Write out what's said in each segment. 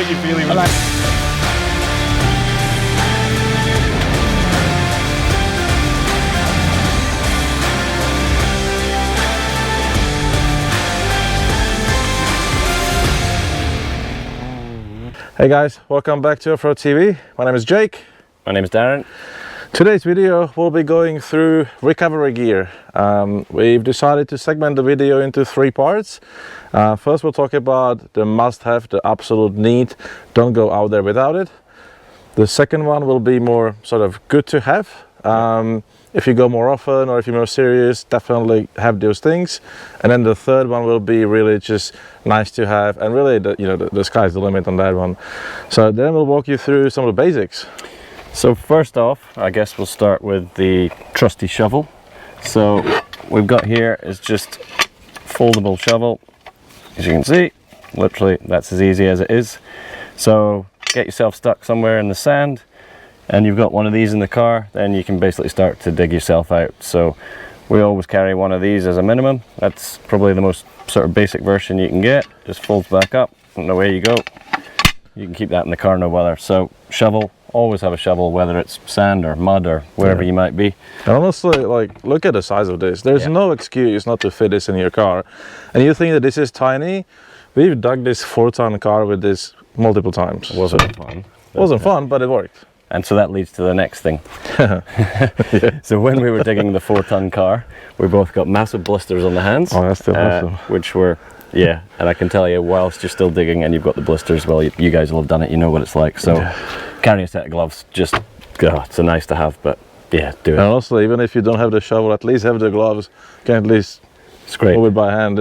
you feeling? Hey guys, welcome back to Off-Road TV. My name is Jake. My name is Darren. Today's video we'll be going through recovery gear. We've decided to segment the video into 3 parts. First we'll talk about the must-have, the absolute need, don't go out there without it. The second one will be more sort of good to have. If you go more often or if you're more serious, definitely have those things. And then the third one will be really just nice to have, and really the sky's the limit on that one. So then we'll walk you through some of the basics. So first off, I guess we'll start with the trusty shovel. So we've got here is just foldable shovel. As you can see, literally that's as easy as it is. So get yourself stuck somewhere in the sand and you've got one of these in the car, then you can basically start to dig yourself out. So we always carry one of these as a minimum. That's probably the most sort of basic version you can get. Just folds back up and away you go. You can keep that in the car no bother. So shovel, always have a shovel, whether it's sand or mud or wherever you might be. And honestly, like, look at the size of this. There's no excuse not to fit this in your car. And you think that this is tiny? We've dug this 4-ton car with this multiple times. It wasn't fun. It wasn't fun, but it worked. And so that leads to the next thing. So when we were digging the 4-ton car, we both got massive blisters on the hands. Oh, that's still awesome. Which were, and I can tell you, whilst you're still digging and you've got the blisters, well, you guys will have done it, you know what it's like. So carry a set of gloves, just, it's a nice to have, but yeah, do it. And also, even if you don't have the shovel, at least have the gloves. You can at least move it by hand,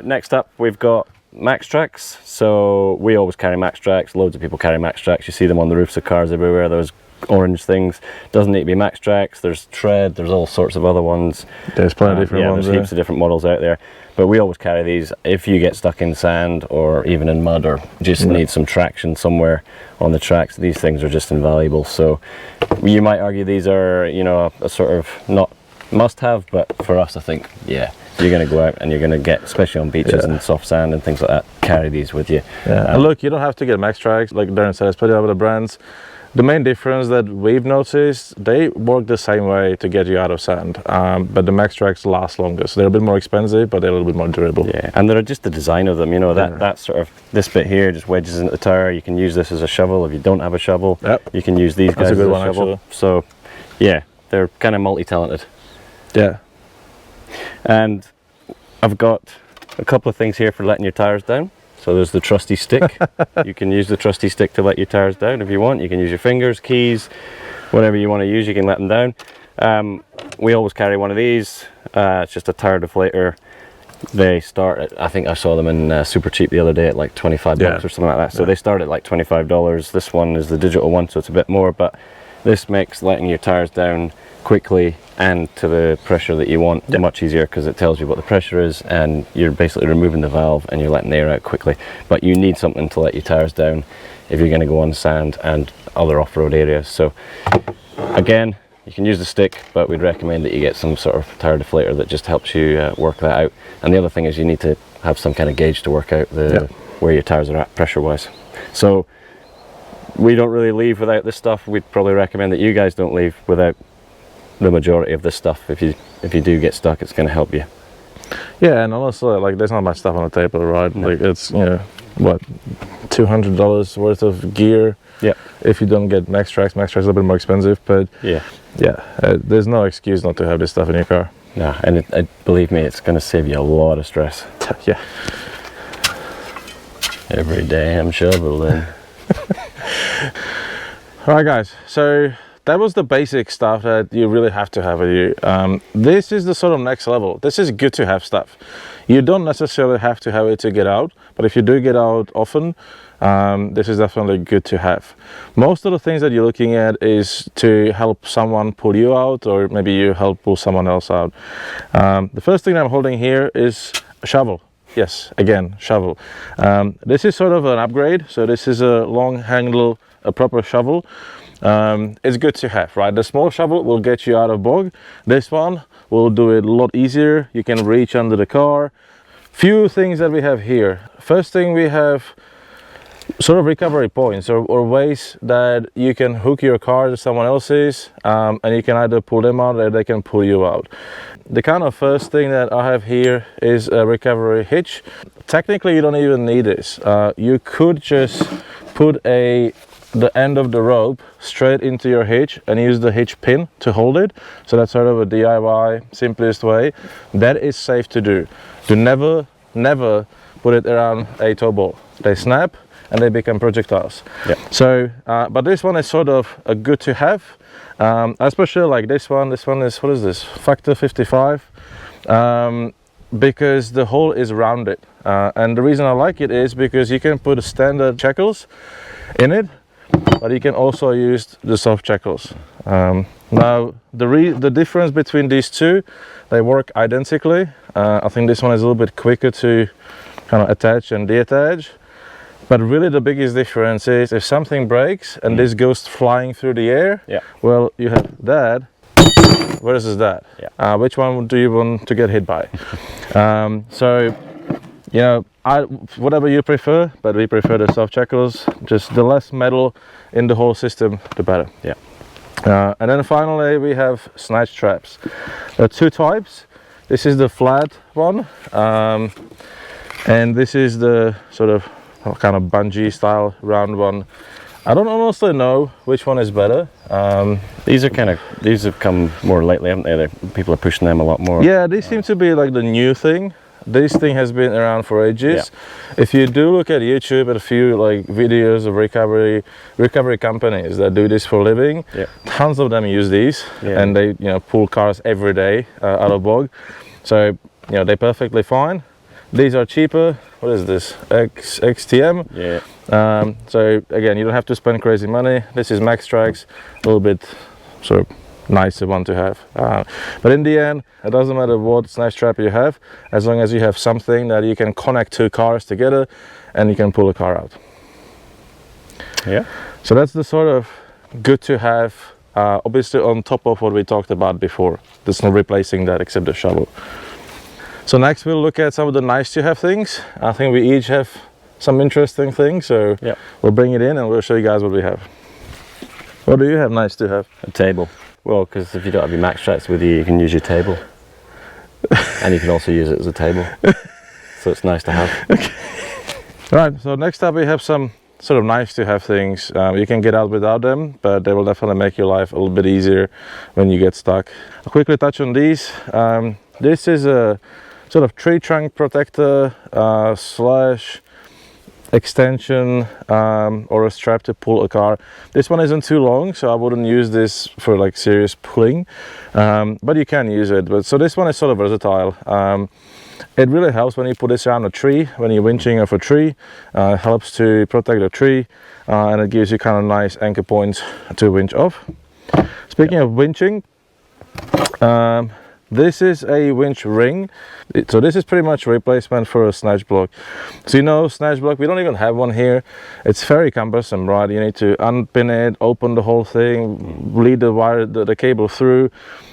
next up, we've got Max Tracks. So we always carry Max Tracks. Loads of people carry Max Tracks. You see them on the roofs of cars everywhere, those orange things. Doesn't need to be Max Tracks. There's Tread, there's all sorts of other ones. There's plenty of different ones. There's heaps of different models out there, but we always carry these if you get stuck in sand or even in mud or just need some traction somewhere on the tracks. These things are just invaluable. So you might argue these are, a sort of not must have, but for us I think you're going to go out and you're going to get, especially on beaches and soft sand and things like that, carry these with you. And look, you don't have to get Max Tracks, like Darren said, especially other brands. The main difference that we've noticed, they work the same way to get you out of sand, but the Max Tracks last longer. So they're a bit more expensive, but they're a little bit more durable. Yeah, and they're just the design of them, that sort of, this bit here just wedges into the tire. You can use this as a shovel. If you don't have a shovel, you can use these guys as a shovel. Actually. So yeah, they're kind of multi-talented. Yeah. And I've got a couple of things here for letting your tires down. So there's the trusty stick. You can use the trusty stick to let your tires down if you want. You can use your fingers, keys, whatever you want to use, you can let them down. We always carry one of these. It's just a tire deflator. They start at, I think I saw them in super cheap the other day at like 25 bucks or something like that. So they start at like $25. This one is the digital one, so it's a bit more, but this makes letting your tires down quickly and to the pressure that you want much easier, because it tells you what the pressure is and you're basically removing the valve and you're letting the air out quickly. But you need something to let your tires down if you're going to go on sand and other off-road areas. So again, you can use the stick, but we'd recommend that you get some sort of tire deflator that just helps you work that out. And the other thing is you need to have some kind of gauge to work out where your tires are at pressure wise. So we don't really leave without this stuff. We'd probably recommend that you guys don't leave without the majority of this stuff. If you do get stuck, it's going to help you. Yeah, and honestly, like, there's not much stuff on the table, right? Like, it's what, $200 worth of gear. Yeah. If you don't get Max Tracks is a little bit more expensive, but there's no excuse not to have this stuff in your car. No, and believe me, it's going to save you a lot of stress. Yeah. Every day I'm shoveling. All right, guys. So that was the basic stuff that you really have to have with you. This is the sort of next level. This is good to have stuff. You don't necessarily have to have it to get out, but if you do get out often, this is definitely good to have. Most of the things that you're looking at is to help someone pull you out, or maybe you help pull someone else out. The first thing I'm holding here is a shovel. Yes, again, shovel. This is sort of an upgrade. So this is a long handle, a proper shovel. It's good to have, right? The small shovel will get you out of bog. This one will do it a lot easier. You can reach under the car. Few things that we have here. First thing we have sort of recovery points or ways that you can hook your car to someone else's, and you can either pull them out or they can pull you out. The kind of first thing that I have here is a recovery hitch. Technically you don't even need this. You could just put the end of the rope straight into your hitch and use the hitch pin to hold it. So that's sort of a DIY simplest way. That is safe to do. Do never put it around a tow ball. They snap and they become projectiles. Yeah. So but this one is sort of a good to have, especially like this one is, what is this, factor 55, because the hole is rounded, and the reason I like it is because you can put a standard shackles in it, but you can also use the soft shackles. Now the difference between these two, they work identically. I think this one is a little bit quicker to kind of attach and detach, but really the biggest difference is if something breaks and this goes flying through the air, yeah, well, you have that versus that. Yeah. Which one do you want to get hit by? So, you know, whatever you prefer, but we prefer the soft shackles. Just the less metal in the whole system, the better. Yeah. And then finally we have snatch straps. There are two types. This is the flat one, and this is the sort of kind of bungee style round one. I don't honestly know which one is better. These have come more lately, haven't they? People are pushing them a lot more. Yeah, these seem to be like the new thing. This thing has been around for ages. Yeah. If you do look at YouTube at a few like videos of recovery companies that do this for a living, yeah, tons of them use these, yeah, and they pull cars every day out of bog. So they're perfectly fine. These are cheaper. What is this? XTM. Yeah. So again, you don't have to spend crazy money. This is Max Trax, a little bit sort of nicer one to have. But in the end, it doesn't matter what snatch strap you have, as long as you have something that you can connect two cars together and you can pull a car out. Yeah. So that's the sort of good to have, obviously on top of what we talked about before. There's no replacing that except the shovel. So next we'll look at some of the nice to have things. I think we each have some interesting things, so yeah, we'll bring it in and we'll show you guys what we have. What do you have nice to have? A table. Well, because if you don't have your Max Straps with you, you can use your table. And you can also use it as a table. So it's nice to have. Okay. Right, so next up we have some sort of nice to have things. You can get out without them, but they will definitely make your life a little bit easier when you get stuck. I'll quickly touch on these. This is a sort of tree trunk protector slash extension or a strap to pull a car. This one isn't too long, so I wouldn't use this for like serious pulling, but you can use it. But so this one is sort of versatile. It really helps when you put this around a tree, when you're winching off a tree. It helps to protect the tree, and it gives you kind of nice anchor points to winch off. Speaking of winching, this is a winch ring. So this is pretty much a replacement for a snatch block. So snatch block, we don't even have one here. It's very cumbersome, right? You need to unpin it, open the whole thing, lead the wire, the cable through,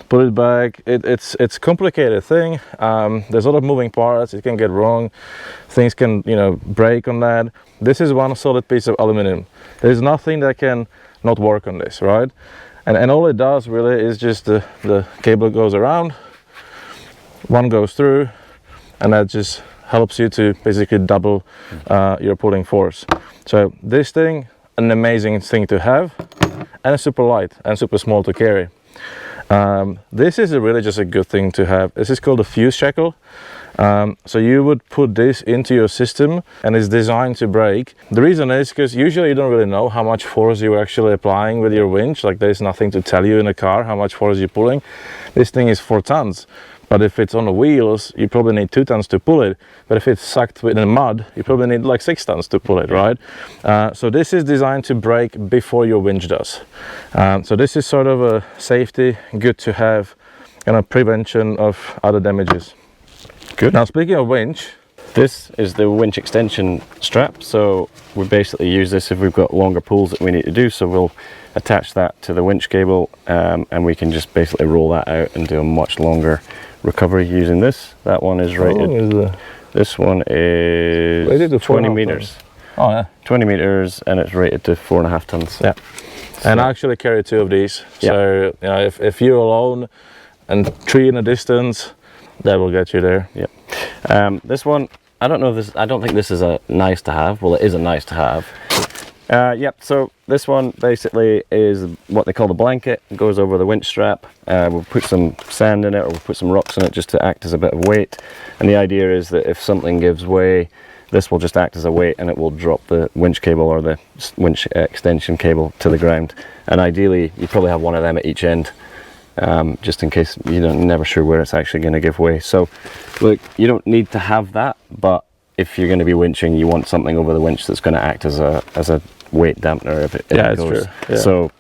put it back. It's a complicated thing. There's a lot of moving parts. It can get wrong. Things can break on that. This is one solid piece of aluminum. There's nothing that can not work on this, right? And all it does really is just the cable goes around, one goes through, and that just helps you to basically double your pulling force. So this thing, an amazing thing to have, and it's super light and super small to carry. This is really just a good thing to have. This is called a fuse shackle. So you would put this into your system and it's designed to break. The reason is because usually you don't really know how much force you're actually applying with your winch. Like there's nothing to tell you in a car how much force you're pulling. This thing is 4 tons. But if it's on the wheels, you probably need 2 tons to pull it. But if it's sucked in the mud, you probably need like 6 tons to pull it, right? So this is designed to break before your winch does. So this is sort of a safety, good to have, kind of prevention of other damages. Good. Now speaking of winch, this is the winch extension strap. So we basically use this if we've got longer pulls that we need to do. So we'll attach that to the winch cable, and we can just basically roll that out and do a much longer recovery using this. That one is rated. This one is 20 meters. Oh yeah. 20 meters, and it's rated to 4.5 tons. Yeah. And I actually carry 2 of these. Yeah. So you know, if you're alone and 3 in a distance, that will get you there. Yeah. This one, I don't know if this, I don't think this is a nice to have. Well, it is a nice to have. Yep, so this one basically is what they call the blanket. It goes over the winch strap. We'll put some sand in it, or we'll put some rocks in it just to act as a bit of weight. And the idea is that if something gives way, this will just act as a weight, and it will drop the winch cable or the winch extension cable to the ground. And ideally, you probably have one of them at each end, just in case you're never sure where it's actually going to give way. So, look, you don't need to have that, but if you're going to be winching, you want something over the winch that's going to act as a weight dampener if it goes. True. Yeah. So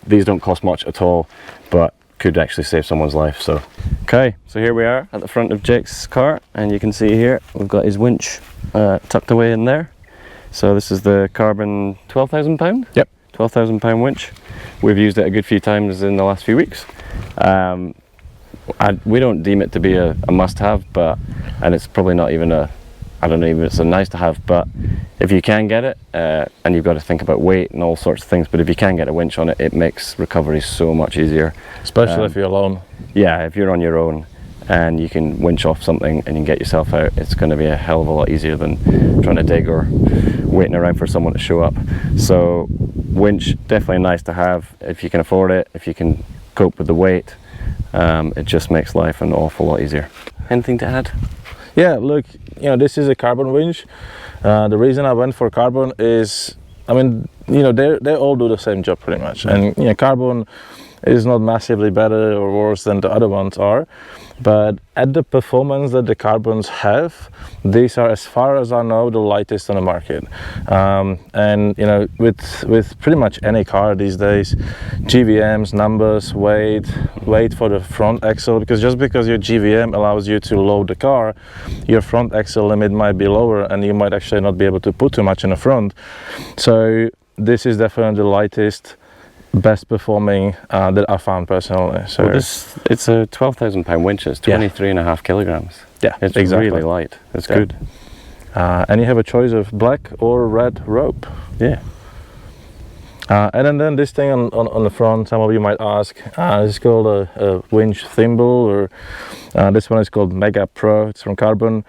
these don't cost much at all, but could actually save someone's life. So okay, so here we are at the front of Jake's car, and you can see here we've got his winch tucked away in there. So this is the Carbon 12,000 pound. Yep. 12,000 pound winch. We've used it a good few times in the last few weeks. We don't deem it to be a must-have, and it's probably not even I don't know even if it's a nice to have, but if you can get it, and you've got to think about weight and all sorts of things, but if you can get a winch on it, it makes recovery so much easier. Especially if you're alone. Yeah, if you're on your own and you can winch off something and you can get yourself out, it's going to be a hell of a lot easier than trying to dig or waiting around for someone to show up. So winch, definitely nice to have if you can afford it, if you can cope with the weight. It just makes life an awful lot easier. Anything to add? Yeah, look, you know, this is a carbon winch. The reason I went for carbon is, I mean, you know, they all do the same job pretty much. And, you know, carbon is not massively better or worse than the other ones are. But at the performance that the carbons have, these are, as far as I know, the lightest on the market. And you know, with pretty much any car these days, GVMs, numbers, weight for the front axle, because just because your GVM allows you to load the car, your front axle limit might be lower, and you might actually not be able to put too much in the front. So this is definitely the lightest, best performing that I found personally. So well, it's a 12,000 pound winch. It's 23.5 kilograms. Yeah, it's exactly. really light. It's good. And you have a choice of black or red rope. Yeah. And then this thing on the front, some of you might ask, it's called a winch thimble, or this one is called Mega Pro. It's from Carbon.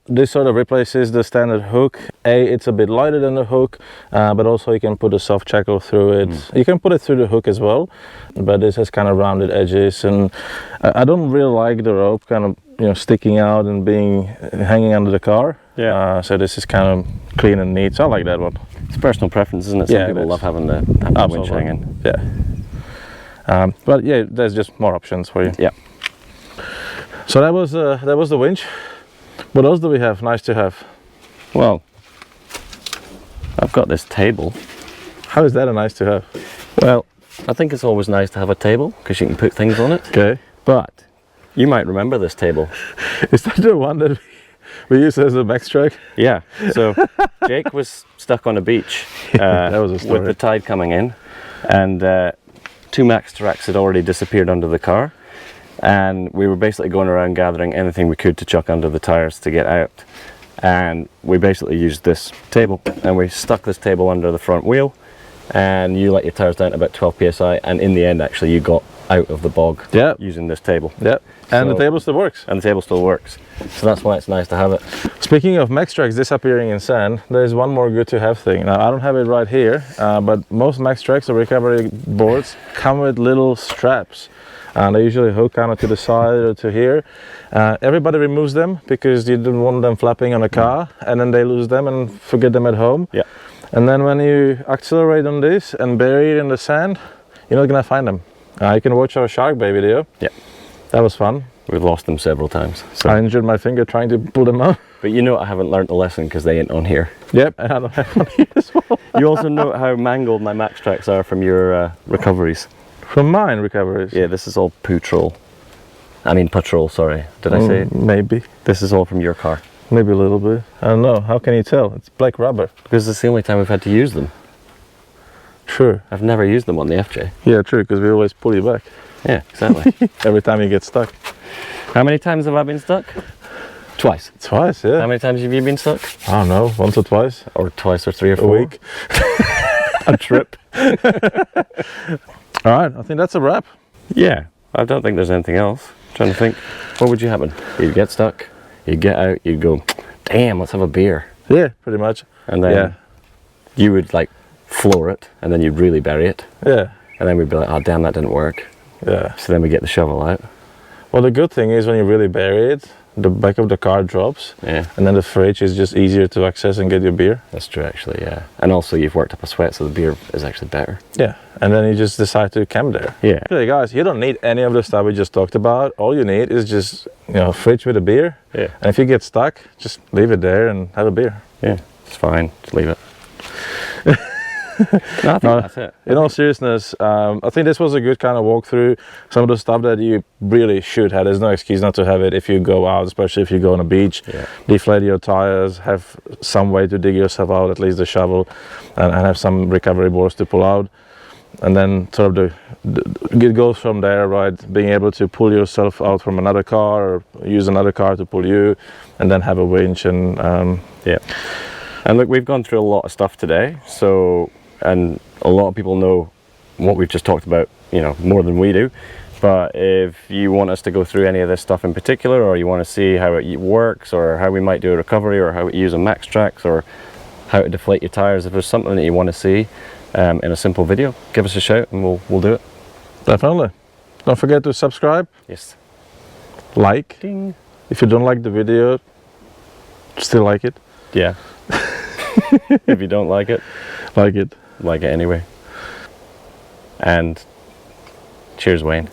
This sort of replaces the standard hook. It's a bit lighter than the hook, but also you can put a soft shackle through it. You can put it through the hook as well, but this has kind of rounded edges, and I don't really like the rope kind of, you know, sticking out and hanging under the car. Yeah. So this is kind of clean and neat. So I like that one. It's personal preference, isn't it? Some people love having the winch hanging. Yeah. But yeah, there's just more options for you. Yeah. So that was the winch. What else do we have nice to have? Well, I've got this table. How is that a nice to have? Well, I think it's always nice to have a table because you can put things on it. Okay. But you might remember this table. Is that the one that we used as a max track? Yeah. So Jake was stuck on a beach that was a story. with the tide coming in, and 2 max tracks had already disappeared under the car. And we were basically going around gathering anything we could to chuck under the tires to get out. And we basically used this table, and we stuck this table under the front wheel, and you let your tires down to about 12 psi, and in the end actually you got out of the bog using this table. Yeah. And the table still works. And the table still works. So that's why it's nice to have it. Speaking of max tracks disappearing in sand, there's one more good to have thing. Now I don't have it right here, but most max tracks or recovery boards come with little straps. And they usually hook kind of to the side or to here. Everybody removes them because you don't want them flapping on a car, and then they lose them and forget them at home. Yeah. And then when you accelerate on this and bury it in the sand, you're not gonna find them. You can watch our Shark Bay video. Yeah. That was fun. We've lost them several times. So. I injured my finger trying to pull them out. But you know I haven't learnt the lesson because they ain't on here. Yep, and I don't have one here as well. You also know how mangled my max tracks are from your recoveries. From mine recoveries? Yeah, this is all patrol, sorry. Did I say it? Maybe. This is all from your car. Maybe a little bit. I don't know. How can you tell? It's black rubber. Because it's the only time we've had to use them. True. I've never used them on the FJ. Yeah, true, because we always pull you back. Yeah, exactly. Every time you get stuck. How many times have I been stuck? Twice. Twice, yeah. How many times have you been stuck? I don't know, once or twice. Or twice or 3 or A 4? week. A trip. All right, I think that's a wrap. Yeah, I don't think there's anything else. I'm trying to think, what would you happen? You'd get stuck, you'd get out, you'd go, damn, let's have a beer. Yeah, pretty much. And then you would like floor it, and then you'd really bury it. Yeah. And then we'd be like, oh damn, that didn't work. Yeah. So then we get the shovel out. Well, the good thing is when you really bury it, the back of the car drops. Yeah. And then the fridge is just easier to access and get your beer. That's true, actually, yeah. And also you've worked up a sweat, so the beer is actually better. Yeah. And then you just decide to camp there. Yeah. Really, guys, you don't need any of the stuff we just talked about. All you need is just, you know, a fridge with a beer. Yeah. And if you get stuck, just leave it there and have a beer. Yeah, it's fine. Just leave it. No, I think that's it. In all seriousness, I think this was a good kind of walkthrough. Some of the stuff that you really should have. There's no excuse not to have it if you go out, especially if you go on a beach. Yeah. Deflate your tires, have some way to dig yourself out, at least the shovel, and have some recovery boards to pull out. And then sort of it goes from there, right? Being able to pull yourself out from another car or use another car to pull you, and then have a winch and yeah. And look, we've gone through a lot of stuff today, so, and a lot of people know what we've just talked about, you know, more than we do. But if you want us to go through any of this stuff in particular, or you want to see how it works, or how we might do a recovery, or how to use a max tracks, or how to deflate your tires, if there's something that you want to see in a simple video, give us a shout and we'll do it. definitely. Don't forget to subscribe, Yes. like. Ding. If you don't like the video, still like it. Yeah. If you don't like it Like it. anyway. And cheers, Wayne.